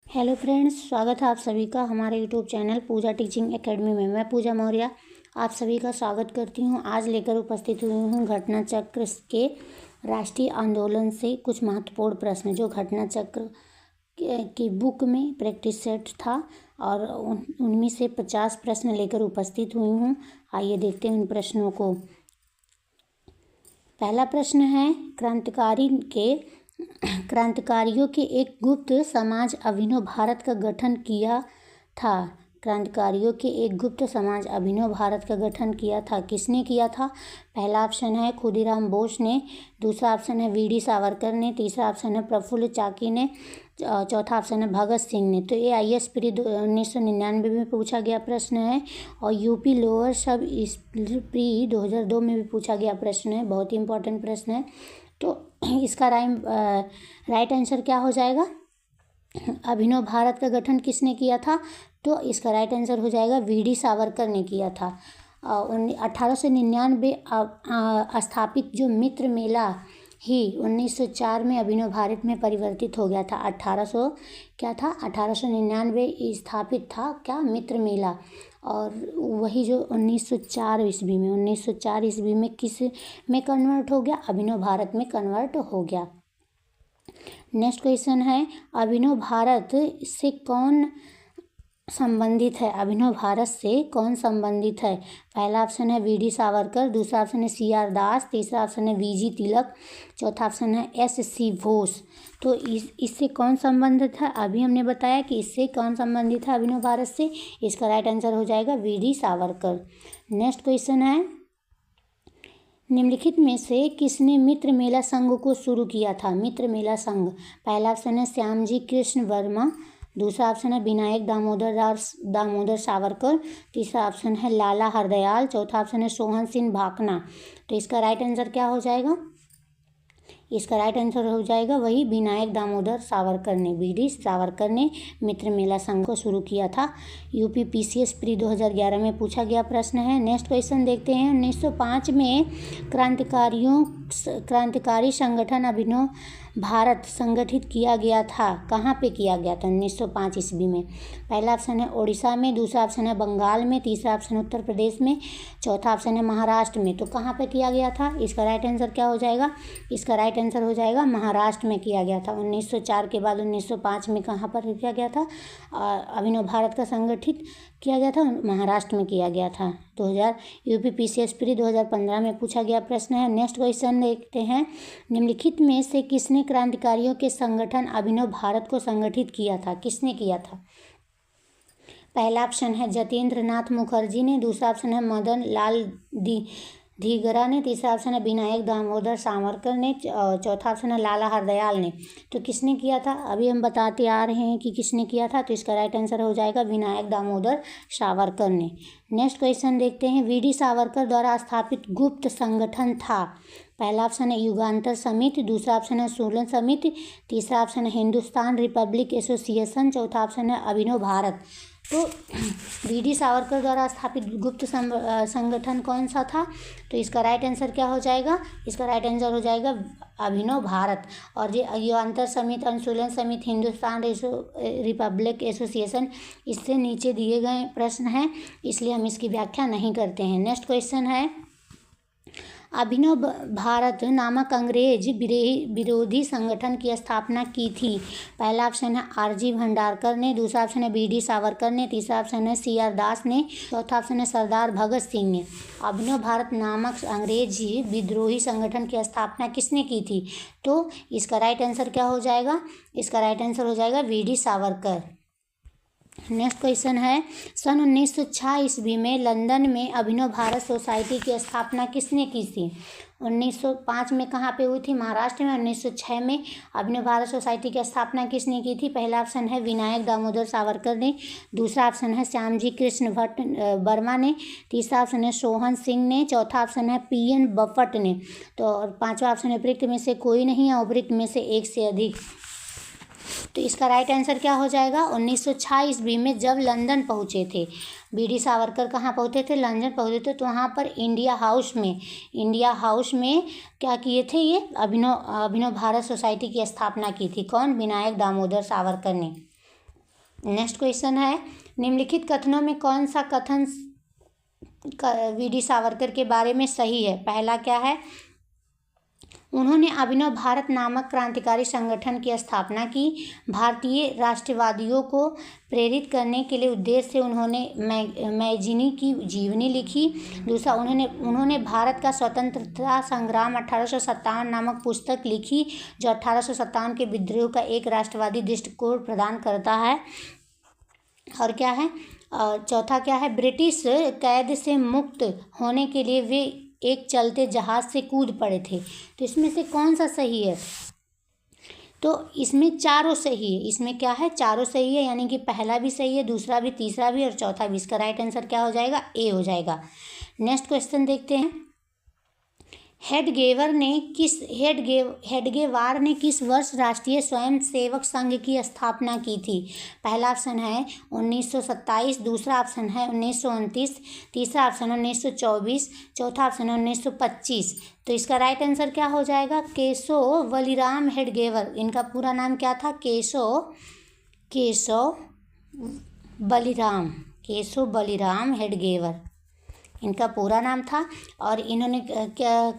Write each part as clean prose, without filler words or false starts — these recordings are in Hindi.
हेलो फ्रेंड्स, स्वागत है आप सभी का हमारे यूट्यूब चैनल पूजा टीचिंग एकेडमी में। मैं पूजा मौर्य आप सभी का स्वागत करती हूं। आज लेकर उपस्थित हुई हूं घटना चक्र के राष्ट्रीय आंदोलन से कुछ महत्वपूर्ण प्रश्न, जो घटना चक्र की बुक में प्रैक्टिस सेट था और उनमें से 50 प्रश्न लेकर उपस्थित हुई हूँ। आइए देखते हैं उन प्रश्नों को। पहला प्रश्न है, क्रांतिकारियों के एक गुप्त समाज अभिनव भारत का गठन किया था। क्रांतिकारियों के एक गुप्त समाज अभिनव भारत का गठन किया था, किसने किया था? पहला ऑप्शन है खुदीराम बोस ने, दूसरा ऑप्शन है वी.डी. सावरकर ने, तीसरा ऑप्शन है प्रफुल्ल चाकी ने, चौथा ऑप्शन है भगत सिंह ने। तो ये IAS प्री 1999 में पूछा गया प्रश्न है और यूपी लोअर सब प्री 2002 में भी पूछा गया प्रश्न है। बहुत ही इंपॉर्टेंट प्रश्न है। तो इसका राइट आंसर क्या हो जाएगा? अभिनव भारत का गठन किसने किया था? तो इसका राइट आंसर हो जाएगा वी.डी. सावरकर ने किया था। 1899 स्थापित जो मित्र मेला ही 1904 में अभिनव भारत में परिवर्तित हो गया था। 1899 स्थापित था क्या? मित्र मेला। और वही जो 1904 ईस्वी में किस में कन्वर्ट हो गया? अभिनव भारत में कन्वर्ट हो गया। नेक्स्ट क्वेश्चन है, अभिनव भारत से कौन संबंधित है? अभिनव भारत से कौन संबंधित है? पहला ऑप्शन है वी.डी. सावरकर, दूसरा ऑप्शन है C.R. दास, तीसरा ऑप्शन है V.G. तिलक, चौथा ऑप्शन है S.C. बोस। तो इससे कौन संबंधित है? अभी हमने बताया कि इससे कौन संबंधित है अभिनव भारत से। इसका राइट आंसर हो जाएगा वी.डी. सावरकर। नेक्स्ट क्वेश्चन है, निम्नलिखित में से किसने मित्र मेला संघ को शुरू किया था? मित्र मेला संघ, पहला ऑप्शन है श्यामजी कृष्ण वर्मा, दूसरा ऑप्शन है विनायक दामोदर सावरकर, तीसरा ऑप्शन है लाला हरदयाल, चौथा ऑप्शन है सोहन सिंह भाकना। तो इसका राइट आंसर क्या हो जाएगा? इसका राइट आंसर हो जाएगा वही विनायक दामोदर सावरकर ने। वी.डी. सावरकर ने मित्र मेला संघ को शुरू किया था। यूपी PCS प्री 2011 में पूछा गया प्रश्न है। नेक्स्ट क्वेश्चन देखते हैं, 1905 में क्रांतिकारी संगठन अभिनव भारत संगठित किया गया था। कहाँ पे किया गया था 1905 ईस्वी में? पहला ऑप्शन है उड़ीसा में, दूसरा ऑप्शन है बंगाल में, तीसरा ऑप्शन है उत्तर प्रदेश में, चौथा ऑप्शन है महाराष्ट्र में। तो कहाँ पे किया गया था? इसका राइट आंसर क्या हो जाएगा? इसका राइट आंसर हो जाएगा महाराष्ट्र में किया गया था। 1904 के बाद 1905 में कहाँ पर किया गया था? अभिनव भारत का संगठित किया गया था, महाराष्ट्र में किया गया था। यूपी PCS प्री 2015 में पूछा गया प्रश्न है। नेक्स्ट क्वेश्चन देखते हैं, निम्नलिखित में से किसने क्रांतिकारियों के संगठन अभिनव भारत को संगठित किया था? किसने किया था? पहला ऑप्शन है जतेंद्र नाथ मुखर्जी ने, दूसरा ऑप्शन है मदन लाल धीगरा ने, तीसरा ऑप्शन है विनायक दामोदर सावरकर ने, चौथा ऑप्शन है लाला हरदयाल ने। तो किसने किया था? अभी हम बताते आ रहे हैं कि किसने किया था। तो इसका राइट आंसर हो जाएगा विनायक दामोदर सावरकर ने। नेक्स्ट क्वेश्चन देखते हैं, वी.डी. सावरकर द्वारा स्थापित गुप्त संगठन था। पहला ऑप्शन है युगांतर समिति, दूसरा ऑप्शन है सोलन समिति, तीसरा ऑप्शन है हिंदुस्तान रिपब्लिक एसोसिएशन, चौथा ऑप्शन है अभिनव भारत। तो वी.डी. सावरकर द्वारा स्थापित गुप्त संगठन कौन सा था? तो इसका राइट आंसर क्या हो जाएगा? इसका राइट आंसर हो जाएगा अभिनव भारत। और ये युगांतर समिति, अनुशूलन समिति, हिंदुस्तान रिपब्लिक एसोसिएशन, इससे नीचे दिए गए प्रश्न हैं, इसलिए हम इसकी व्याख्या नहीं करते हैं। नेक्स्ट क्वेश्चन है, अभिनव भारत नामक अंग्रेज विरोधी संगठन की स्थापना की थी। पहला ऑप्शन है R.G. भंडारकर ने, दूसरा ऑप्शन है वी.डी. सावरकर ने, तीसरा ऑप्शन है C.R. दास ने, चौथा ऑप्शन है सरदार भगत सिंह ने। अभिनव भारत नामक अंग्रेज विद्रोही संगठन की स्थापना किसने की थी? तो इसका राइट आंसर क्या हो जाएगा? इसका राइट आंसर हो जाएगा वी.डी. सावरकर। नेक्स्ट क्वेश्चन है, सन 1906 ईस्वी में लंदन में अभिनव भारत सोसाइटी की स्थापना किसने की थी? 1905 में कहाँ पे हुई थी? महाराष्ट्र में। 1906 में अभिनव भारत सोसाइटी की स्थापना किसने की थी? पहला ऑप्शन है विनायक दामोदर सावरकर ने, दूसरा ऑप्शन है श्यामजी कृष्ण वर्मा ने, तीसरा ऑप्शन है सोहन सिंह ने, चौथा ऑप्शन है P.N. बफट ने। तो पांचवा ऑप्शन है उपरोक्त में से कोई नहीं है, उपरोक्त में से एक से अधिक। तो इसका राइट आंसर क्या हो जाएगा? 1906 ईस्वी में जब लंदन पहुँचे थे वी.डी. सावरकर, कहाँ पहुँचे थे? लंदन पहुँचे थे। तो वहाँ पर इंडिया हाउस में क्या किए थे? ये अभिनव भारत सोसाइटी की स्थापना की थी। कौन? विनायक दामोदर सावरकर ने। नेक्स्ट क्वेश्चन है, निम्नलिखित कथनों में कौन सा कथन वीडी सावरकर के बारे में सही है? पहला क्या है, उन्होंने अभिनव भारत नामक क्रांतिकारी संगठन की स्थापना की। भारतीय राष्ट्रवादियों को प्रेरित करने के लिए उद्देश्य से उन्होंने मैगजीनी की जीवनी लिखी। दूसरा, उन्होंने भारत का स्वतंत्रता संग्राम 1857 नामक पुस्तक लिखी, जो 1857 के विद्रोह का एक राष्ट्रवादी दृष्टिकोण प्रदान करता है। और क्या है, चौथा क्या है, ब्रिटिश कैद से मुक्त होने के लिए वे एक चलते जहाज से कूद पड़े थे। तो इसमें से कौन सा सही है? तो इसमें चारों सही है। इसमें क्या है, चारों सही है, यानी कि पहला भी सही है, दूसरा भी, तीसरा भी और चौथा भी। इसका राइट आंसर क्या हो जाएगा? ए हो जाएगा। नेक्स्ट क्वेश्चन देखते हैं, हेडगेवार ने किस वर्ष राष्ट्रीय स्वयंसेवक संघ की स्थापना की थी? पहला ऑप्शन है 1927, दूसरा ऑप्शन है 1929, तीसरा ऑप्शन है 1924, चौथा ऑप्शन है 1925। तो इसका राइट आंसर क्या हो जाएगा? केशव बलिराम हेडगेवार। इनका पूरा नाम क्या था? केशव बलिराम हेडगेवार इनका पूरा नाम था। और इन्होंने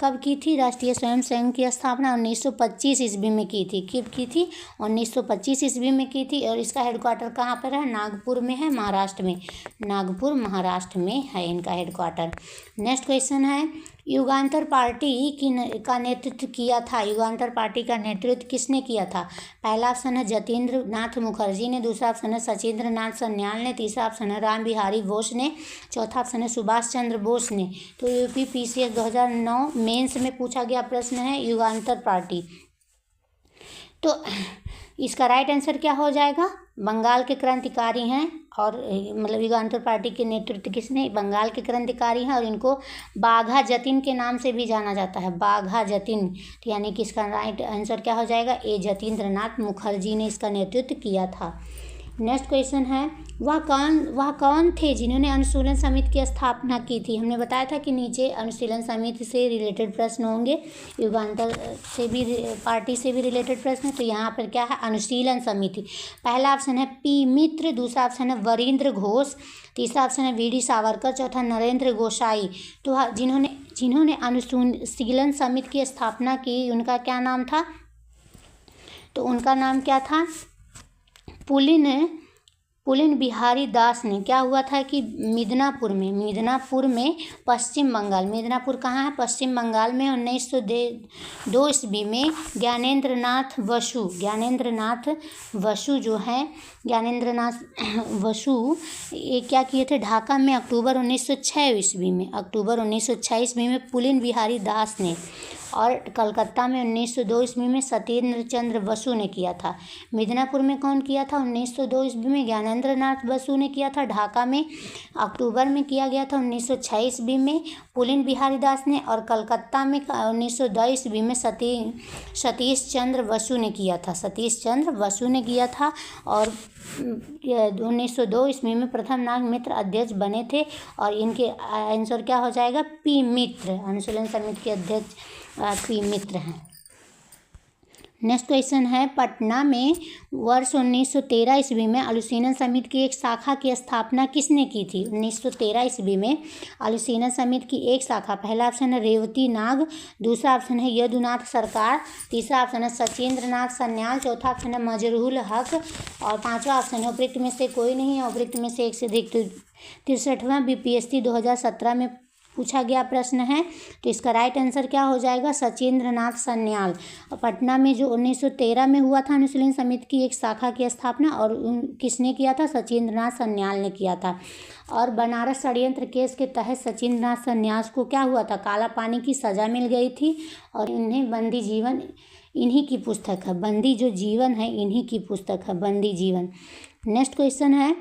कब की थी राष्ट्रीय स्वयंसेवक की स्थापना? 1925 ईस्वी में की थी। कब की थी? 1925 ईस्वी में की थी। और इसका हेडक्वार्टर कहाँ पर है? नागपुर में है, महाराष्ट्र में। नागपुर महाराष्ट्र में है इनका हेडक्वार्टर। नेक्स्ट क्वेश्चन है, युगांतर पार्टी का नेतृत्व किया था। युगांतर पार्टी का नेतृत्व किसने किया था? पहला ऑप्शन है जतीन्द्र नाथ मुखर्जी ने, दूसरा ऑप्शन है सचिंद्र नाथ सन्याल ने, तीसरा ऑप्शन है राम बिहारी बोस ने, चौथा ऑप्शन है सुभाष चंद्र बोस ने। तो यूपीपीसीएस 2009 मेंस में पूछा गया प्रश्न है युगांतर पार्टी। तो इसका राइट आंसर क्या हो जाएगा? बंगाल के क्रांतिकारी हैं, और मतलब युगांतर पार्टी के नेतृत्व किसने? बंगाल के क्रांतिकारी हैं, और इनको बाघा जतिन के नाम से भी जाना जाता है, बाघा जतिन। तो यानी कि इसका राइट आंसर क्या हो जाएगा? ए, जतीन्द्र नाथ मुखर्जी ने इसका नेतृत्व किया था। नेक्स्ट क्वेश्चन है, वह कौन थे जिन्होंने अनुशीलन समिति की स्थापना की थी? हमने बताया था कि नीचे अनुशीलन समिति से रिलेटेड प्रश्न होंगे, युगांतर से भी, पार्टी से भी रिलेटेड प्रश्न। तो यहाँ पर क्या है? अनुशीलन समिति। पहला ऑप्शन है पी मित्र, दूसरा ऑप्शन है वरिंद्र घोष, तीसरा ऑप्शन है वीडी सावरकर, चौथा नरेंद्र गोसाई। तो जिन्होंने अनुशीलन समिति की स्थापना की, उनका क्या नाम था? तो उनका नाम क्या था? पुलिन बिहारी दास ने। क्या हुआ था कि मिदनापुर में पश्चिम बंगाल, मिदनापुर कहाँ है? पश्चिम बंगाल में 1902 ईस्वी में ज्ञानेंद्र नाथ बसु जो हैं, ज्ञानेंद्र नाथ बसु ये क्या किए थे? ढाका में अक्टूबर 1906 ईस्वी में पुलिन बिहारी दास ने, और कलकत्ता में 1902 ईस्वी में सत्येंद्र चंद्र बसु ने किया था। मिदनापुर में कौन किया था? 1902 ईस्वी में ज्ञानेंद्र नाथ बसु ने किया था। ढाका में अक्टूबर में किया गया था 1906 ईस्वी में पुलिन बिहारी दास ने, और कलकत्ता में 1902 ईस्वी में सतीश चंद्र बसु ने किया था। और 1902 ईस्वी में प्रथम नाग मित्र अध्यक्ष बने थे, और इनके आंसर क्या हो जाएगा? पी मित्र। अनुशीलन समिति के अध्यक्ष पी मित्र हैं। नेक्स्ट क्वेश्चन है, पटना में वर्ष 1913 ईस्वी में अनुशीलन समिति की एक शाखा की स्थापना किसने की थी? 1913 ईस्वी में अनुशीलन समिति की एक शाखा, पहला ऑप्शन है रेवती नाग, दूसरा ऑप्शन है यदुनाथ सरकार, तीसरा ऑप्शन है सचिंद्र नाथ सन्याल, चौथा ऑप्शन है मजरूल हक, और पांचवा ऑप्शन है उपरोक्त में से कोई नहीं है, उपरोक्त में से एक से अधिक। 63वां बीपीएससी 2017 में पूछा गया प्रश्न है। तो इसका राइट आंसर क्या हो जाएगा? सचिंद्र नाथ सन्याल। पटना में जो 1913 में हुआ था अनुशीलन समिति की एक शाखा की स्थापना, और किसने किया था? सचिंद्र नाथ सन्याल ने किया था। और बनारस षड्यंत्र केस के तहत सचिंद्र नाथ सन्याल को क्या हुआ था? काला पानी की सज़ा मिल गई थी, और इन्हें बंदी जीवन, इन्हीं की पुस्तक है, बंदी जो जीवन है इन्हीं की पुस्तक है, बंदी जीवन। नेक्स्ट क्वेश्चन है,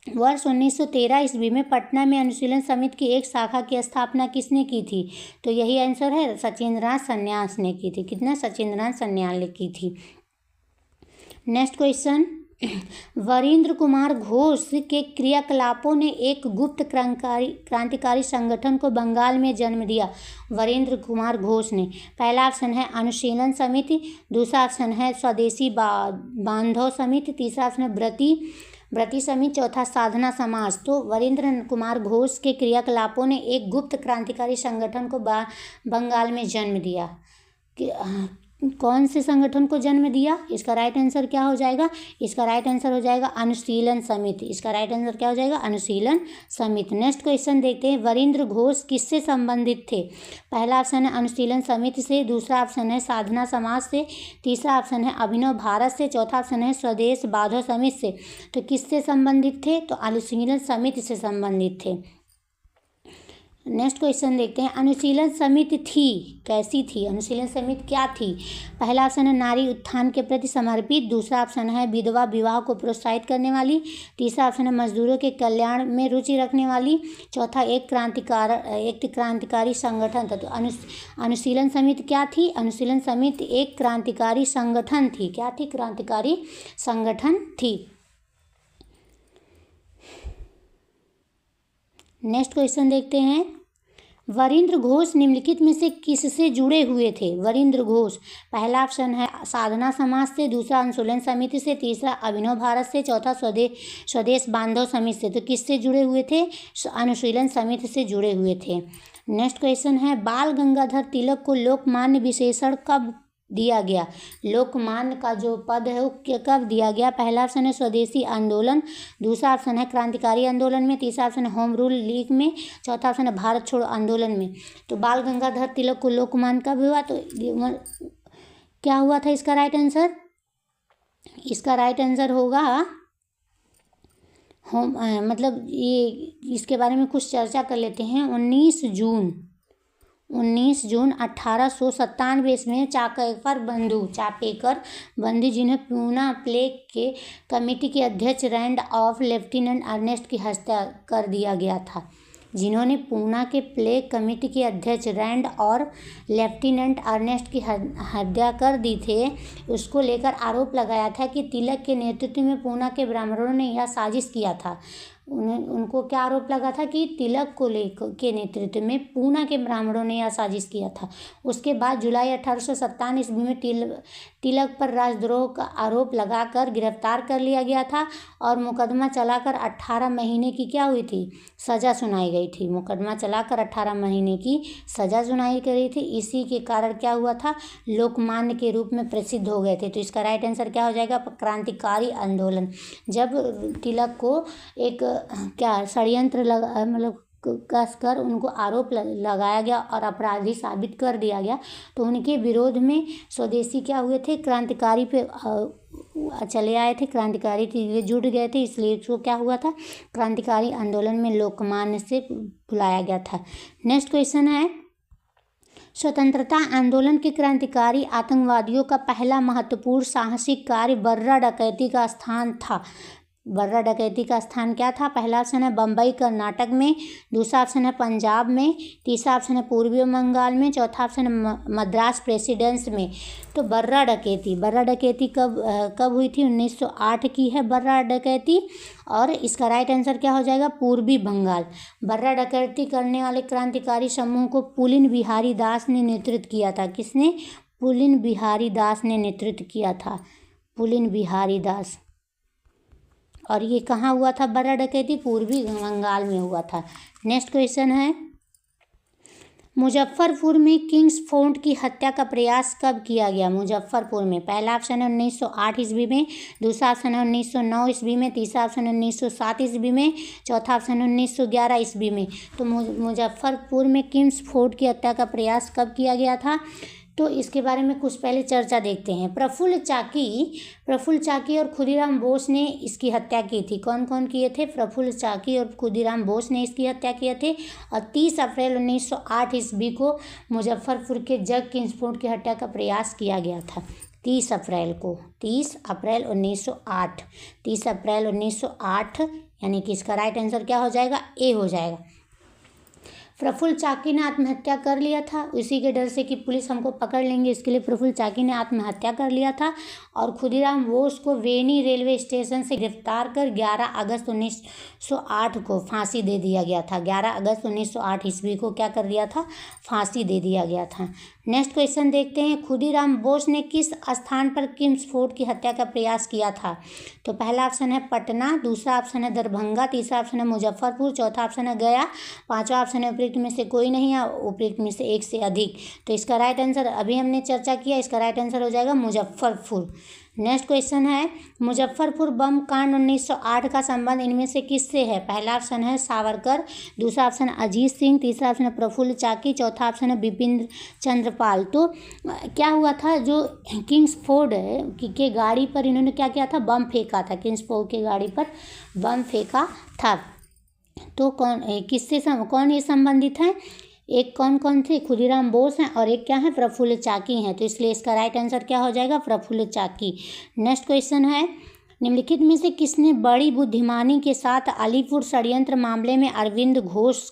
वर्ष 1913 ईस्वी में पटना में अनुशीलन समिति की एक शाखा की स्थापना किसने की थी? तो यही आंसर है, सचिंद्रनाथ सन्याल ने की थी। कितना? सचिंद्रनाथ सन्याल ने की थी। नेक्स्ट क्वेश्चन, वरिंद्र कुमार घोष के क्रियाकलापों ने एक गुप्त क्रांतिकारी संगठन को बंगाल में जन्म दिया। वरिंद्र कुमार घोष ने, पहला ऑप्शन है अनुशीलन समिति, दूसरा ऑप्शन है स्वदेशी बांधव समिति, तीसरा ऑप्शन है व्रती समिति, चौथा साधना समाज। तो वरिंद्र कुमार घोष के क्रियाकलापों ने एक गुप्त क्रांतिकारी संगठन को बंगाल में जन्म दिया। कौन से संगठन को जन्म दिया? इसका राइट आंसर क्या हो जाएगा? इसका राइट आंसर हो जाएगा अनुशीलन समिति। इसका राइट आंसर क्या हो जाएगा? अनुशीलन समिति। नेक्स्ट क्वेश्चन देखते हैं, वरिंद्र घोष किससे संबंधित थे? पहला ऑप्शन है अनुशीलन समिति से, दूसरा ऑप्शन है साधना समाज से, तीसरा ऑप्शन है अभिनव भारत से, चौथा ऑप्शन है स्वदेश बांधव समिति से। तो किससे संबंधित थे? तो अनुशीलन समिति से संबंधित थे। नेक्स्ट क्वेश्चन देखते हैं, अनुशीलन समिति थी कैसी थी? अनुशीलन समिति क्या थी? पहला ऑप्शन है नारी उत्थान के प्रति समर्पित, दूसरा ऑप्शन है विधवा विवाह को प्रोत्साहित करने वाली, तीसरा ऑप्शन है मजदूरों के कल्याण में रुचि रखने वाली, चौथा एक क्रांतिकारी संगठन था। तो अनुशीलन समिति क्या थी? अनुशीलन समिति एक क्रांतिकारी संगठन थी। क्या थी? क्रांतिकारी संगठन थी। नेक्स्ट क्वेश्चन देखते हैं, वरिंद्र घोष निम्नलिखित में से किससे जुड़े हुए थे? वरिंद्र घोष, पहला ऑप्शन है साधना समाज से, दूसरा अनुशीलन समिति से, तीसरा अभिनव भारत से, चौथा स्वदेश बांधव समिति से। तो किससे जुड़े हुए थे? अनुशीलन समिति से जुड़े हुए थे। नेक्स्ट क्वेश्चन है, बाल गंगाधर तिलक को लोकमान्य विशेषण कब दिया गया? लोकमान्य का जो पद है वो कब दिया गया? पहला ऑप्शन है स्वदेशी आंदोलन, दूसरा ऑप्शन है क्रांतिकारी आंदोलन में, तीसरा ऑप्शन है होम रूल लीग में, चौथा ऑप्शन है भारत छोड़ो आंदोलन में। तो बाल गंगाधर तिलक को लोकमान्य कब हुआ? तो क्या हुआ था इसका राइट आंसर? इसका राइट आंसर होगा मतलब ये इसके बारे में कुछ चर्चा कर लेते हैं। 19 जून 1897 में चापेकर बंधु जिन्हें पूना प्लेग के कमेटी के अध्यक्ष रैंड ऑफ लेफ्टिनेंट अर्नेस्ट की हत्या कर दिया गया था। जिन्होंने पूना के प्लेग कमेटी के अध्यक्ष रैंड और लेफ्टिनेंट अर्नेस्ट की हत्या कर दी थे, उसको लेकर आरोप लगाया था कि तिलक के नेतृत्व में पूना के ब्राह्मणों ने यह साजिश किया था। उनको क्या आरोप लगा था कि तिलक को लेकर के नेतृत्व में पूना के ब्राह्मणों ने यह साजिश किया था। उसके बाद जुलाई 1857 ईस्वी में तिलक पर राजद्रोह का आरोप लगाकर गिरफ्तार कर लिया गया था और मुकदमा चलाकर 18 महीने की क्या हुई थी? सज़ा सुनाई गई थी। मुकदमा चलाकर 18 महीने की सज़ा सुनाई गई थी। इसी के कारण क्या हुआ था? लोकमान्य के रूप में प्रसिद्ध हो गए थे। तो इसका राइट आंसर क्या हो जाएगा? क्रांतिकारी आंदोलन। जब तिलक को एक क्या षड्यंत्र मतलब कस कर उनको आरोप लगाया गया और अपराधी साबित कर दिया गया, तो उनके विरोध में स्वदेशी क्या हुए थे? क्रांतिकारी पे चले आए थे, क्रांतिकारी थे, जुड़ गए थे, इसलिए इसको क्या हुआ था? क्रांतिकारी आंदोलन में लोकमान्य से बुलाया गया था। नेक्स्ट क्वेश्चन है, स्वतंत्रता आंदोलन के क्रांतिकारी आतंकवादियों का पहला महत्वपूर्ण साहसिक कार्य बर्रा डकैती का स्थान था। बर्रा डकैती का स्थान क्या था? पहला ऑप्शन है बम्बई कर्नाटक में, दूसरा ऑप्शन है पंजाब में, तीसरा ऑप्शन है पूर्वी बंगाल में, चौथा ऑप्शन है मद्रास प्रेसिडेंस में। तो बर्रा डकैती कब हुई थी? 1908 की है बर्रा डकैती। और इसका राइट आंसर क्या हो जाएगा? पूर्वी बंगाल। बर्रा डकैती करने वाले क्रांतिकारी समूह को पुलिन बिहारी दास ने नेतृत्व किया था। किसने? पुलिन बिहारी दास ने नेतृत्व किया था। पुलिन बिहारी दास। और ये कहाँ हुआ था बर्रा डकैती? पूर्वी बंगाल में हुआ था। नेक्स्ट क्वेश्चन है, मुजफ्फरपुर में किंग्स फोर्ट की हत्या का प्रयास कब किया गया? मुजफ्फरपुर में पहला ऑप्शन है 1908 ईस्वी में, दूसरा ऑप्शन है 1909 ईस्वी में, तीसरा ऑप्शन है 1907 ईस्वी में, चौथा ऑप्शन है 1911 ईस्वी में। तो मुजफ्फरपुर में किंग्स फोर्ट की हत्या का प्रयास कब किया गया था? तो इसके बारे में कुछ पहले चर्चा देखते हैं। प्रफुल्ल चाकी और खुदीराम बोस ने इसकी हत्या की थी। कौन कौन किए थे? प्रफुल्ल चाकी और खुदीराम बोस ने इसकी हत्या किए थे। और 30 अप्रैल 1908 ईस्वी को मुजफ्फरपुर के जग किंग्स फोर्ट की हत्या का प्रयास किया गया था। 30 अप्रैल 1908 यानी कि इसका राइट आंसर क्या हो जाएगा? ए हो जाएगा। प्रफुल्ल चाकी ने आत्महत्या कर लिया था, उसी के डर से कि पुलिस हमको पकड़ लेंगे, इसके लिए प्रफुल्ल चाकी ने आत्महत्या कर लिया था। और खुदीराम बोस को वेनी रेलवे स्टेशन से गिरफ्तार कर 11 अगस्त 1908 को फांसी दे दिया गया था। 11 अगस्त 1908 ईस्वी को क्या कर दिया था, फांसी दे दिया गया था। नेक्स्ट क्वेश्चन देखते हैं, खुदीराम बोस ने किस स्थान पर किंग्सफोर्ड की हत्या का प्रयास किया था? तो पहला ऑप्शन है पटना, दूसरा ऑप्शन है दरभंगा, तीसरा ऑप्शन है मुजफ्फरपुर, चौथा ऑप्शन है गया, पांचवा ऑप्शन है उपयुक्त में से कोई नहीं है, उपयुक्त में से एक से अधिक। तो इसका राइट आंसर अभी हमने चर्चा किया, इसका राइट आंसर हो जाएगा मुजफ्फरपुर। नेक्स्ट क्वेश्चन है, मुजफ्फरपुर बम कांड 1908 का संबंध इनमें से किससे है? पहला ऑप्शन है सावरकर, दूसरा ऑप्शन है अजीत सिंह, तीसरा ऑप्शन है प्रफुल्ल चाकी, चौथा ऑप्शन है बिपिन चंद्रपाल। तो क्या हुआ था, जो किंग्सफोर्ड के गाड़ी पर इन्होंने क्या किया था, बम फेंका था, किंग्सफोर्ड के गाड़ी पर बम फेंका था। तो कौन ये संबंधित है? एक कौन कौन थे, खुदीराम बोस हैं और एक क्या है, प्रफुल्ल चाकी हैं। तो इसलिए इसका राइट आंसर क्या हो जाएगा, प्रफुल्ल चाकी। नेक्स्ट क्वेश्चन है, निम्नलिखित में से किसने बड़ी बुद्धिमानी के साथ अलीपुर षड्यंत्र मामले में अरविंद घोष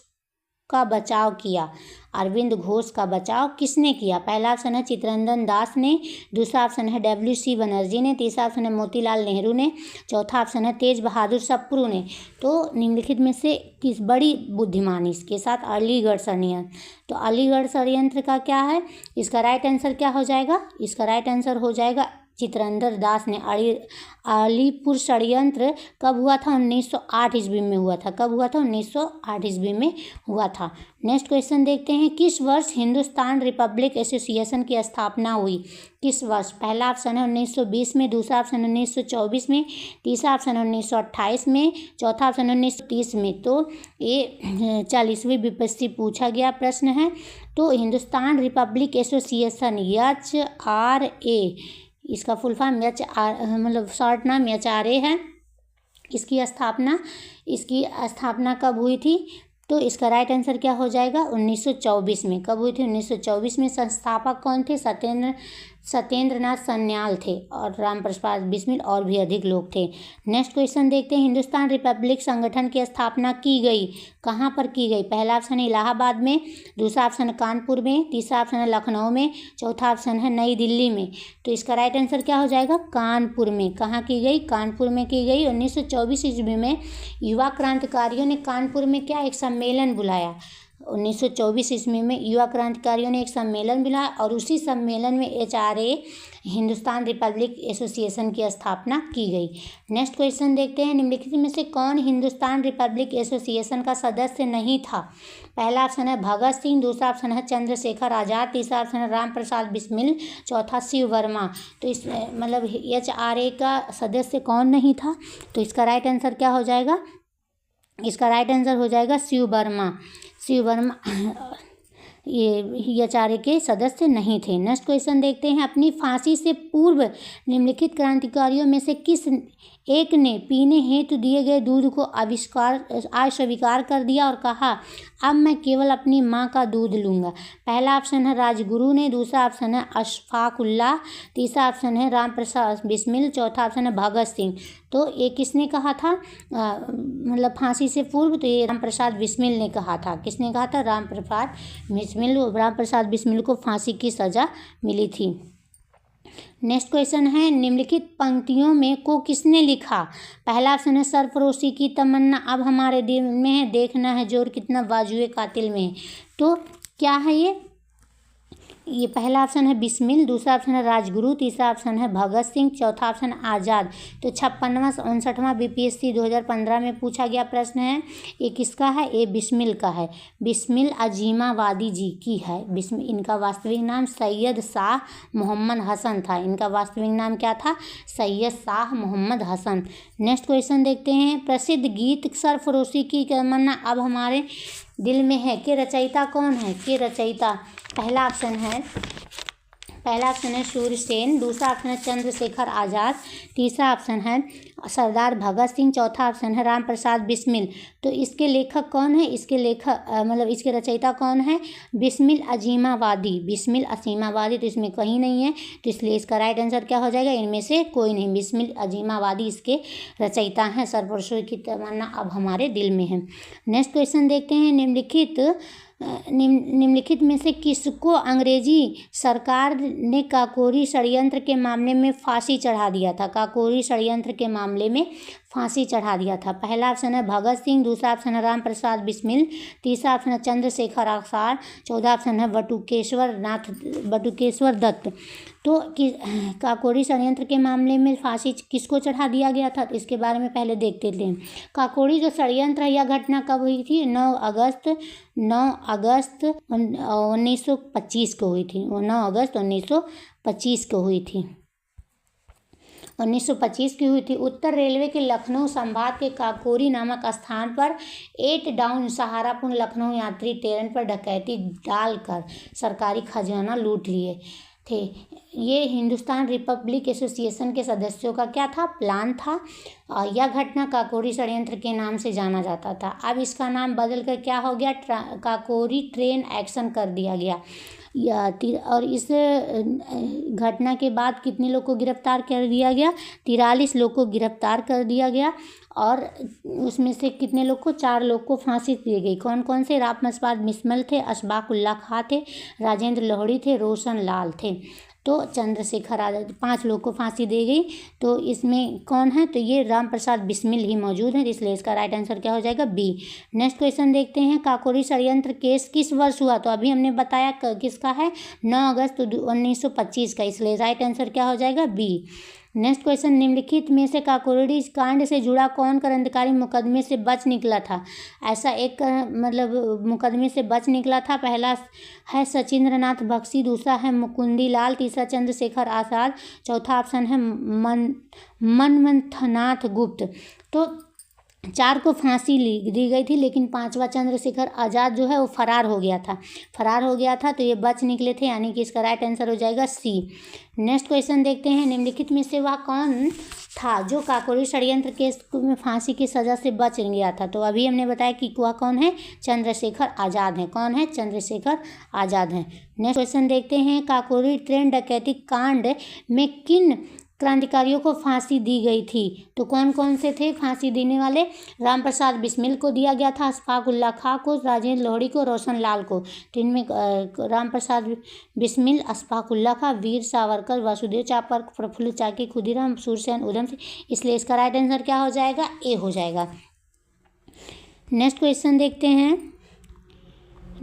का बचाव किया? अरविंद घोष का बचाव किसने किया? पहला ऑप्शन है चित्तरंजन दास ने, दूसरा ऑप्शन है WC बनर्जी ने, तीसरा ऑप्शन है मोतीलाल नेहरू ने, चौथा ऑप्शन है तेज बहादुर सप्रू ने। तो निम्नलिखित में से किस बड़ी बुद्धिमानी के साथ अलीगढ़ षड्यंत्र, तो अलीगढ़ षड्यंत्र का क्या है, इसका राइट आंसर क्या हो जाएगा? इसका राइट आंसर हो जाएगा चित्तरंजन दास ने। अलीपुर षड्यंत्र कब हुआ था? 1908 ईस्वी में हुआ था। कब हुआ था? 1908 ईस्वी में हुआ था। नेक्स्ट क्वेश्चन देखते हैं, किस वर्ष हिंदुस्तान रिपब्लिक एसोसिएशन की स्थापना हुई? किस वर्ष? पहला ऑप्शन है 1920 में, दूसरा ऑप्शन 1924 में, तीसरा ऑप्शन 1928 में, चौथा ऑप्शन 1930 में। तो ये 40वीं विपस्सी पूछा गया प्रश्न है। तो हिंदुस्तान रिपब्लिक एसोसिएशन HRA, इसका फुल फॉर्म मतलब शॉर्ट नाम HRA है। इसकी स्थापना कब हुई थी? तो इसका राइट आंसर क्या हो जाएगा? 1924 में। कब हुई थी? 1924 में। संस्थापक कौन थे? सत्येंद्रनाथ सन्याल थे और रामप्रसाद बिस्मिल और भी अधिक लोग थे। नेक्स्ट क्वेश्चन देखते हैं, हिंदुस्तान रिपब्लिक संगठन की स्थापना की गई, कहाँ पर की गई? पहला ऑप्शन है इलाहाबाद में, दूसरा ऑप्शन है कानपुर में, तीसरा ऑप्शन है लखनऊ में, चौथा ऑप्शन है नई दिल्ली में। तो इसका राइट आंसर क्या हो जाएगा? कानपुर में। कहाँ की गई? कानपुर में की गई। 1924 ईस्वी में युवा क्रांतिकारियों ने कानपुर में क्या एक सम्मेलन बुलाया? 1924 ईस्वी में युवा क्रांतिकारियों ने एक सम्मेलन बुलाया और उसी सम्मेलन में HRA हिंदुस्तान रिपब्लिक एसोसिएशन की स्थापना की गई। नेक्स्ट क्वेश्चन देखते हैं, निम्नलिखित में से कौन हिंदुस्तान रिपब्लिक एसोसिएशन का सदस्य नहीं था? पहला ऑप्शन है भगत सिंह, दूसरा ऑप्शन है चंद्रशेखर आज़ाद, तीसरा ऑप्शन है राम प्रसाद बिस्मिल, चौथा शिव वर्मा। तो इस मतलब HRA का सदस्य कौन नहीं था? तो इसका राइट आंसर क्या हो जाएगा? इसका राइट आंसर हो जाएगा शिव वर्मा। शिव वर्मा ये HRA के सदस्य नहीं थे। नेक्स्ट क्वेश्चन देखते हैं, अपनी फांसी से पूर्व निम्नलिखित क्रांतिकारियों में से किस एक ने पीने हेतु दिए गए दूध को अस्वीकार कर दिया और कहा अब मैं केवल अपनी माँ का दूध लूँगा? पहला ऑप्शन है राजगुरु ने, दूसरा ऑप्शन है अशफाकुल्लाह, तीसरा ऑप्शन है राम प्रसाद बिस्मिल, चौथा ऑप्शन है भगत सिंह। तो ये किसने कहा था मतलब फांसी से पूर्व? तो ये राम प्रसाद बिस्मिल ने कहा था। किसने कहा था? राम प्रसाद बिस्मिल को फांसी की सज़ा मिली थी। नेक्स्ट क्वेश्चन है, निम्नलिखित पंक्तियों में को किसने लिखा? पहला ऑप्शन है सरफरोशी की तमन्ना अब हमारे दिल में है, देखना है जोर कितना बाजुए कातिल में है। तो क्या है ये पहला ऑप्शन है बिस्मिल, दूसरा ऑप्शन है राजगुरु, तीसरा ऑप्शन है भगत सिंह, चौथा ऑप्शन आज़ाद। तो 56वां 59वां BPSC 2015 में पूछा गया प्रश्न है, ये किसका है? ये बिस्मिल का है। बिस्मिल अजीमावादी जी की है। बिस्मिल, इनका वास्तविक नाम सैयद शाह मोहम्मद हसन था। इनका वास्तविक नाम क्या था? सैयद शाह मोहम्मद हसन। नेक्स्ट क्वेश्चन देखते हैं, प्रसिद्ध गीत सरफरोशी की तमन्ना अब हमारे दिल में है के रचयिता कौन है? के रचयिता पहला ऑप्शन है सूरसेन, दूसरा ऑप्शन है चंद्रशेखर आज़ाद, तीसरा ऑप्शन है सरदार भगत सिंह, चौथा ऑप्शन है राम प्रसाद बिस्मिल। तो इसके लेखक कौन है? इसके इसके रचयिता कौन है? बिस्मिल अजीमावादी। तो इसमें कहीं नहीं है, तो इसलिए इसका राइट आंसर क्या हो जाएगा? इनमें से कोई नहीं। बिस्मिल अजीमावादी इसके रचयिता हैं। सरफरोशी की तमन्ना अब हमारे दिल में है। नेक्स्ट क्वेश्चन देखते हैं, निम्नलिखित निम्नलिखित में से किसको अंग्रेजी सरकार ने काकोरी षड्यंत्र के मामले में फांसी चढ़ा दिया था? काकोरी षड्यंत्र के मामले में फांसी चढ़ा दिया था। पहला ऑप्शन है भगत सिंह, दूसरा ऑप्शन है राम प्रसाद बिस्मिल, तीसरा ऑप्शन है चंद्रशेखर आजाद, चौथा ऑप्शन है बटुकेश्वर दत्त। तो काकोरी षड्यंत्र के मामले में फांसी किसको चढ़ा दिया गया था, तो इसके बारे में पहले देखते थे। काकोरी जो षड्यंत्र है, यह घटना कब हुई थी? 9 अगस्त 1925 को हुई थी। 9 अगस्त 1925 को हुई थी। 1925 की हुई थी। उत्तर रेलवे के लखनऊ संभाग के काकोरी नामक स्थान पर 8 डाउन सहारापुर लखनऊ यात्री ट्रेन पर डकैती डालकर सरकारी खजाना लूट लिए थे। ये हिंदुस्तान रिपब्लिक एसोसिएशन के सदस्यों का क्या था? प्लान था। यह घटना काकोरी षड्यंत्र के नाम से जाना जाता था। अब इसका नाम बदलकर क्या हो गया? काकोरी ट्रेन एक्शन कर दिया गया। और इस घटना के बाद कितने लोग को गिरफ्तार कर दिया गया? 43 लोग को गिरफ्तार कर दिया गया और उसमें से कितने लोग को? 4 लोग को फांसी दी गई। कौन कौन से? राम प्रसाद बिस्मिल थे, अशफाक उल्लाह खां थे, राजेंद्र लोहड़ी थे, रोशन लाल थे। तो चंद्रशेखर आजाद, 5 लोग को फांसी दी गई। तो इसमें कौन है? तो ये राम प्रसाद बिस्मिल ही मौजूद हैं, इसलिए इसका राइट आंसर क्या हो जाएगा? बी। नेक्स्ट क्वेश्चन देखते हैं। काकोरी षड्यंत्र केस किस वर्ष हुआ? तो अभी हमने बताया किसका है? 9 अगस्त 1925 का, इसलिए राइट आंसर क्या हो जाएगा? बी। Next question. निम्नलिखित में से काकोरी कांड से जुड़ा कौन क्रांतिकारी मुकदमे से बच निकला था? ऐसा एक मुकदमे से बच निकला था। पहला है सचिंद्र नाथ बख्शी, दूसरा है मुकुंदी लाल, तीसरा चंद्रशेखर आजाद, चौथा ऑप्शन है मनमथनाथ गुप्त। तो 4 को फांसी दी गई थी, लेकिन 5वां चंद्रशेखर आजाद जो है वो फरार हो गया था, तो ये बच निकले थे, यानी कि इसका राइट आंसर हो जाएगा सी। नेक्स्ट क्वेश्चन देखते हैं। निम्नलिखित में से वह कौन था जो काकोरी षड्यंत्र केस में फांसी की सजा से बच गया था? तो अभी हमने बताया कि वह कौन है? चंद्रशेखर आजाद है। कौन है? चंद्रशेखर आजाद है। नेक्स्ट क्वेश्चन देखते हैं। काकोरी ट्रेन डकैती कांड में किन क्रांतिकारियों को फांसी दी गई थी? तो कौन कौन से थे फांसी देने वाले? राम प्रसाद बिस्मिल को दिया गया था, अशफाक उल्लाह खां को, राजेंद्र लोहड़ी को, रोशन लाल को। तो इनमें राम प्रसाद बिस्मिल, अशफाक उल्लाह खां, वीर सावरकर, वासुदेव चापर, प्रफुल्ल चाकी, खुदीराम सूरसेन, उधम सिंह, इसलिए इसका राइट आंसर क्या हो जाएगा? ए हो जाएगा। नेक्स्ट क्वेश्चन देखते हैं।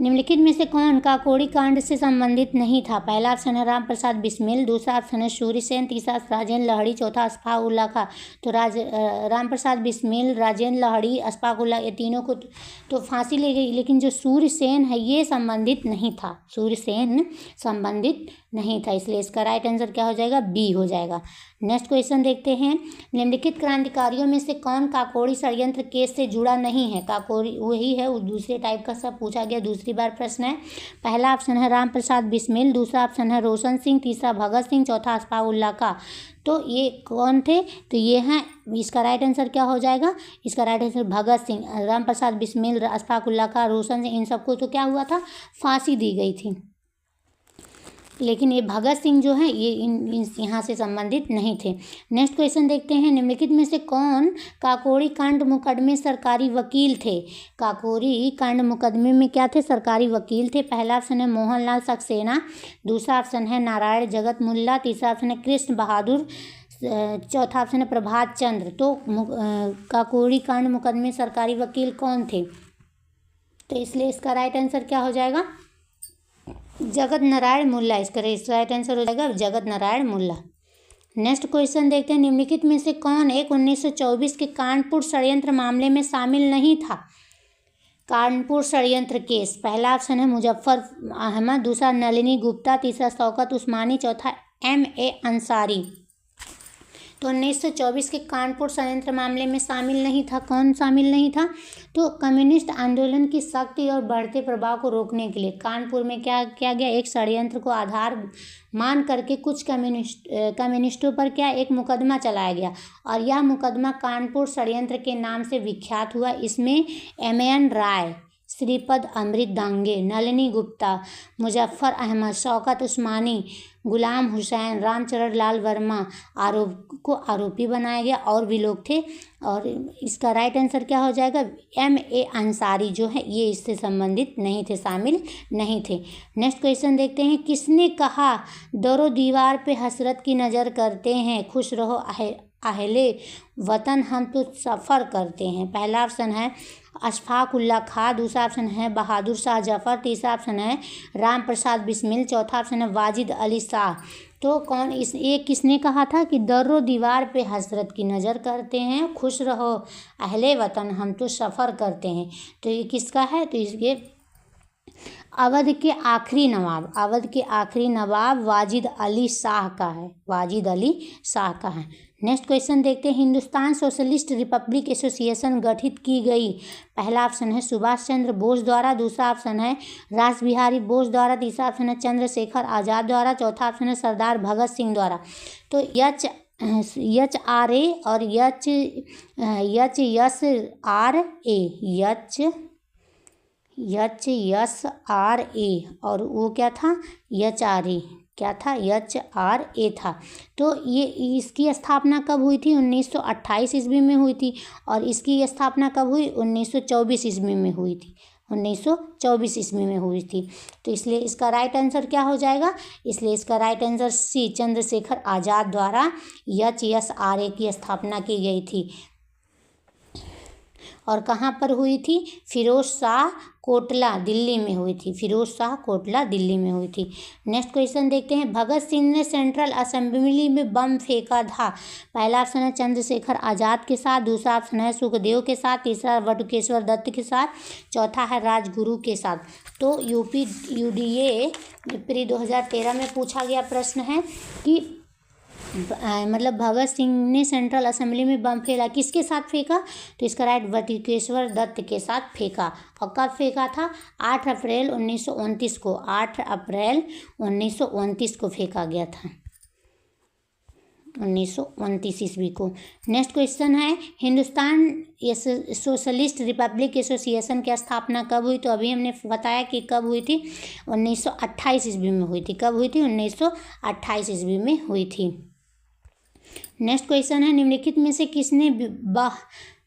निम्नलिखित में से कौन काकोरी कांड से संबंधित नहीं था? पहला ऑप्शन है राम प्रसाद बिस्मिल, दूसरा ऑप्शन है सूर्यसेन, तीसरा राजेंद्र लोहड़ी, चौथा अशफाक उल्लाह खां। तो राम प्रसाद बिस्मिल, राजेंद्र लोहड़ी, अशफाक उल्लाह, ये तीनों को तो फांसी ली गई, लेकिन जो सूर्यसेन है ये संबंधित नहीं था। सूर्यसेन संबंधित नहीं था, इसलिए इसका राइट आंसर क्या हो जाएगा? बी हो जाएगा। नेक्स्ट क्वेश्चन देखते हैं। निम्नलिखित क्रांतिकारियों में से कौन काकोरी षड्यंत्र केस से जुड़ा नहीं है? काकोरी वही है, वो दूसरे टाइप का सब पूछा गया, दूसरी बार प्रश्न है। पहला ऑप्शन है राम प्रसाद बिस्मिल, दूसरा ऑप्शन है रोशन सिंह, तीसरा भगत सिंह, चौथा अशफाक उल्लाह खां। तो ये कौन थे? तो ये हैं, इसका राइट आंसर क्या हो जाएगा? इसका राइट आंसर भगत सिंह, राम प्रसाद बिस्मिल, अशफाक उल्लाह खां, रोशन सिंह, इन सबको तो क्या हुआ था? फांसी दी गई थी। लेकिन ये भगत सिंह जो है ये यहाँ से संबंधित नहीं थे। नेक्स्ट क्वेश्चन देखते हैं। निम्नलिखित में से कौन काकोरी कांड मुकदमे सरकारी वकील थे? काकोरी कांड मुकदमे में क्या थे? सरकारी वकील थे। पहला ऑप्शन है मोहनलाल सक्सेना, दूसरा ऑप्शन है नारायण जगत मुल्ला, तीसरा ऑप्शन है कृष्ण बहादुर, चौथा ऑप्शन है प्रभात चंद्र। तो काकोरी कांड मुकदमे सरकारी वकील कौन थे? तो इसलिए इसका राइट आंसर क्या हो जाएगा? जगत नारायण मुल्ला। इसका राइट आंसर हो जाएगा जगत नारायण मुल्ला। नेक्स्ट क्वेश्चन देखते हैं। निम्नलिखित में से कौन 1924 के कानपुर षड्यंत्र मामले में शामिल नहीं था? कानपुर षड्यंत्र केस। पहला ऑप्शन है मुजफ्फर अहमद, दूसरा नलिनी गुप्ता, तीसरा शौकत उस्मानी, चौथा M.A. अंसारी। तो 1924 के कानपुर षड्यंत्र मामले में शामिल नहीं था। कौन शामिल नहीं था? तो कम्युनिस्ट आंदोलन की शक्ति और बढ़ते प्रभाव को रोकने के लिए कानपुर में क्या किया गया? एक षड्यंत्र को आधार मान करके कुछ कम्युनिस्टों पर क्या एक मुकदमा चलाया गया, और यह मुकदमा कानपुर षड्यंत्र के नाम से विख्यात हुआ। इसमें M.N. राय श्रीपद अमृत दांगे, नलिनी गुप्ता, मुजफ्फर अहमद, शौकत उस्मानी, गुलाम हुसैन, रामचरण लाल वर्मा आरोपी बनाया गया। और भी लोग थे। और इसका राइट आंसर क्या हो जाएगा? M.A. अंसारी जो है ये इससे संबंधित नहीं थे, शामिल नहीं थे। नेक्स्ट क्वेश्चन देखते हैं। किसने कहा दरो दीवार पे हसरत की नज़र करते हैं, खुश रहो अहले वतन हम तो सफ़र करते हैं? पहला ऑप्शन है अशफाक उल्ला खां, दूसरा ऑप्शन है बहादुर शाह जफर, तीसरा ऑप्शन है राम प्रसाद बिस्मिल, चौथा ऑप्शन है वाजिद अली शाह। तो कौन ये किसने कहा था कि दर्रो दीवार पे हसरत की नज़र करते हैं, खुश रहो अहले वतन हम तो सफ़र करते हैं? तो ये किसका है? तो इसके अवध के आखिरी नवाब वाजिद अली शाह का है, वाजिद अली शाह का है। नेक्स्ट क्वेश्चन देखते हैं। हिंदुस्तान सोशलिस्ट रिपब्लिक एसोसिएशन गठित की गई? पहला ऑप्शन है सुभाष चंद्र बोस द्वारा, दूसरा ऑप्शन है रास बिहारी बोस द्वारा, तीसरा ऑप्शन है चंद्रशेखर आज़ाद द्वारा, चौथा ऑप्शन है सरदार भगत सिंह द्वारा। तो HRA और HSRA और वो क्या था? HRA क्या था? HRA था। तो ये इसकी स्थापना कब हुई थी? 1928 ईस्वी में हुई थी। और इसकी स्थापना कब हुई? 1924 ईस्वी में हुई थी। 1924 ईस्वी में हुई थी। तो इसलिए इसका राइट आंसर क्या हो जाएगा? इसलिए इसका right answer C Chandrashekhar Azad द्वारा HSRA की स्थापना की गई थी। और कहाँ पर हुई थी? फिरोज शाह कोटला दिल्ली में हुई थी। फिरोज शाह कोटला दिल्ली में हुई थी। नेक्स्ट क्वेश्चन देखते हैं। भगत सिंह ने सेंट्रल असेंबली में बम फेंका था? पहला ऑप्शन है चंद्रशेखर आज़ाद के साथ, दूसरा ऑप्शन है सुखदेव के साथ, तीसरा बटुकेश्वर दत्त के साथ, चौथा है राजगुरु के साथ। तो UDA प्री 2013 में पूछा गया प्रश्न है कि मतलब भगत सिंह ने सेंट्रल असेंबली में बम फेंका, किसके साथ फेंका? तो इसका राइट बटुकेश्वर दत्त के साथ फेंका। और कब फेंका था? 8 अप्रैल 1929 को। 8 अप्रैल 1929 को फेंका गया था, 1929 ईस्वी को। नेक्स्ट क्वेश्चन है। हिंदुस्तान सोशलिस्ट रिपब्लिक एसोसिएशन की स्थापना कब हुई? तो अभी हमने बताया कि कब हुई थी? 1928 ईस्वी में हुई थी। कब हुई थी? 1928 ईस्वी में हुई थी। नेक्स्ट क्वेश्चन है। निम्नलिखित में से किसने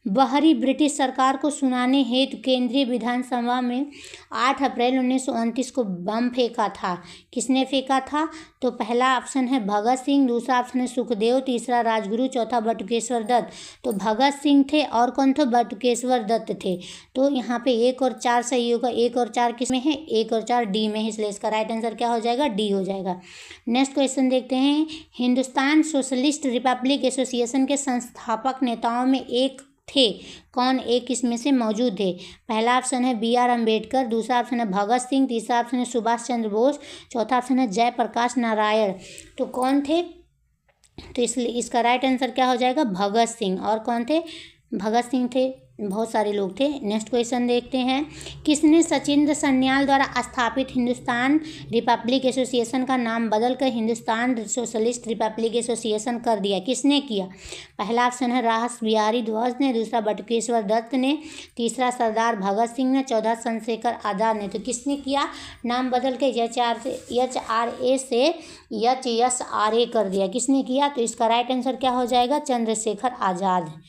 बाहरी ब्रिटिश सरकार को सुनाने हेतु केंद्रीय विधानसभा में 8 अप्रैल 1929 को बम फेंका था? किसने फेंका था? तो पहला ऑप्शन है भगत सिंह, दूसरा ऑप्शन है सुखदेव, तीसरा राजगुरु, चौथा बटुकेश्वर दत्त। तो भगत सिंह थे और कौन थे? बटुकेश्वर दत्त थे। तो यहाँ पे 1 और 4 सही होगा। 1 और 4 किस में है? 1 और 4 डी में है। इसलिए इसका राइट आंसर क्या हो जाएगा? डी हो जाएगा। नेक्स्ट क्वेश्चन देखते हैं। हिंदुस्तान सोशलिस्ट रिपब्लिक एसोसिएशन के संस्थापक नेताओं में एक थे, कौन एक इसमें से मौजूद थे? पहला ऑप्शन है BR अम्बेडकर, दूसरा ऑप्शन है भगत सिंह, तीसरा ऑप्शन है सुभाष चंद्र बोस, चौथा ऑप्शन है जयप्रकाश नारायण। तो कौन थे? तो इसलिए इसका राइट आंसर क्या हो जाएगा? भगत सिंह। और कौन थे? भगत सिंह थे। बहुत सारे लोग थे। नेक्स्ट क्वेश्चन देखते हैं। किसने सचिंद्र सन्याल द्वारा स्थापित हिंदुस्तान रिपब्लिक एसोसिएशन का नाम बदलकर हिंदुस्तान सोशलिस्ट रिपब्लिक एसोसिएशन कर दिया? किसने किया? पहला ऑप्शन है रास बिहारी बोस ने, दूसरा बटुकेश्वर दत्त ने, तीसरा सरदार भगत सिंह ने, चौथा चंद्रशेखर आज़ाद ने। तो किसने किया? नाम बदल के HRA से HSRA कर दिया। किसने किया? तो इसका राइट आंसर क्या हो जाएगा? चंद्रशेखर आज़ाद।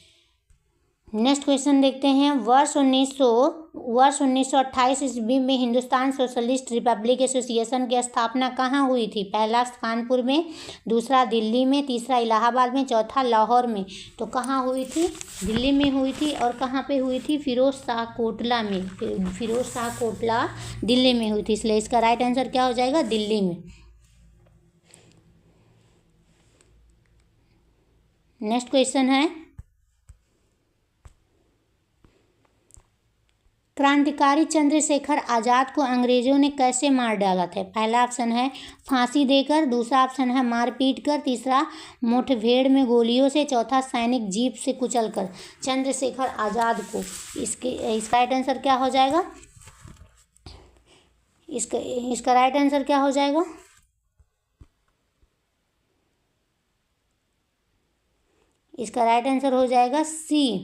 नेक्स्ट क्वेश्चन देखते हैं। वर्ष 1928 ईस्वी में हिंदुस्तान सोशलिस्ट रिपब्लिक एसोसिएशन की स्थापना कहाँ हुई थी? पहला कानपुर में, दूसरा दिल्ली में, तीसरा इलाहाबाद में, चौथा लाहौर में। तो कहाँ हुई थी? दिल्ली में हुई थी। और कहाँ पे हुई थी? फिरोज शाह कोटला में। फिरोज शाह कोटला दिल्ली में हुई थी। इसलिए इसका राइट आंसर क्या हो जाएगा? दिल्ली में। नेक्स्ट क्वेश्चन है। क्रांतिकारी चंद्रशेखर आज़ाद को अंग्रेजों ने कैसे मार डाला था? पहला ऑप्शन है फांसी देकर, दूसरा ऑप्शन है मारपीट कर, तीसरा मुठभेड़ में गोलियों से, चौथा सैनिक जीप से कुचलकर। चंद्रशेखर आज़ाद को इसका राइट आंसर क्या हो जाएगा? इसका राइट आंसर क्या हो जाएगा? इसका राइट आंसर हो जाएगा C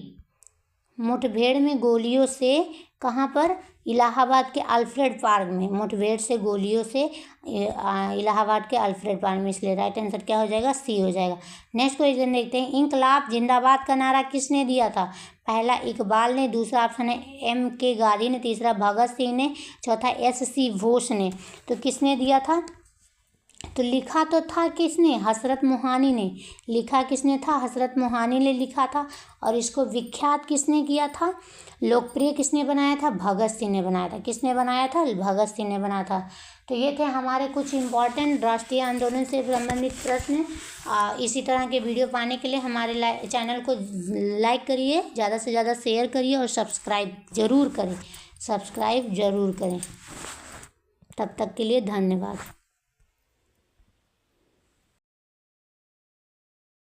मुठभेड़ में गोलियों से कहाँ पर? इलाहाबाद के अल्फ्रेड पार्क में, मुठभेड़ से गोलियों से इलाहाबाद के अल्फ्रेड पार्क में, इसलिए राइट आंसर क्या हो जाएगा? सी हो जाएगा। नेक्स्ट क्वेश्चन देखते हैं, इंकलाब जिंदाबाद का नारा किसने दिया था? पहला इकबाल ने, दूसरा ऑप्शन है M.K. गांधी ने, तीसरा भगत सिंह ने, चौथा S.C. बोस ने। तो किसने दिया था? तो लिखा तो था किसने? हसरत मोहानी ने। लिखा किसने था? हसरत मोहानी ने लिखा था। और इसको विख्यात किसने किया था? लोकप्रिय किसने बनाया था? भगत सिंह ने बनाया था। किसने बनाया था? भगत सिंह ने बनाया था। तो ये थे हमारे कुछ इम्पॉर्टेंट राष्ट्रीय आंदोलन से संबंधित प्रश्न। इसी तरह के वीडियो पाने के लिए हमारे चैनल को लाइक करिए, ज़्यादा से ज़्यादा शेयर करिए और सब्सक्राइब ज़रूर करें। तब तक के लिए धन्यवाद।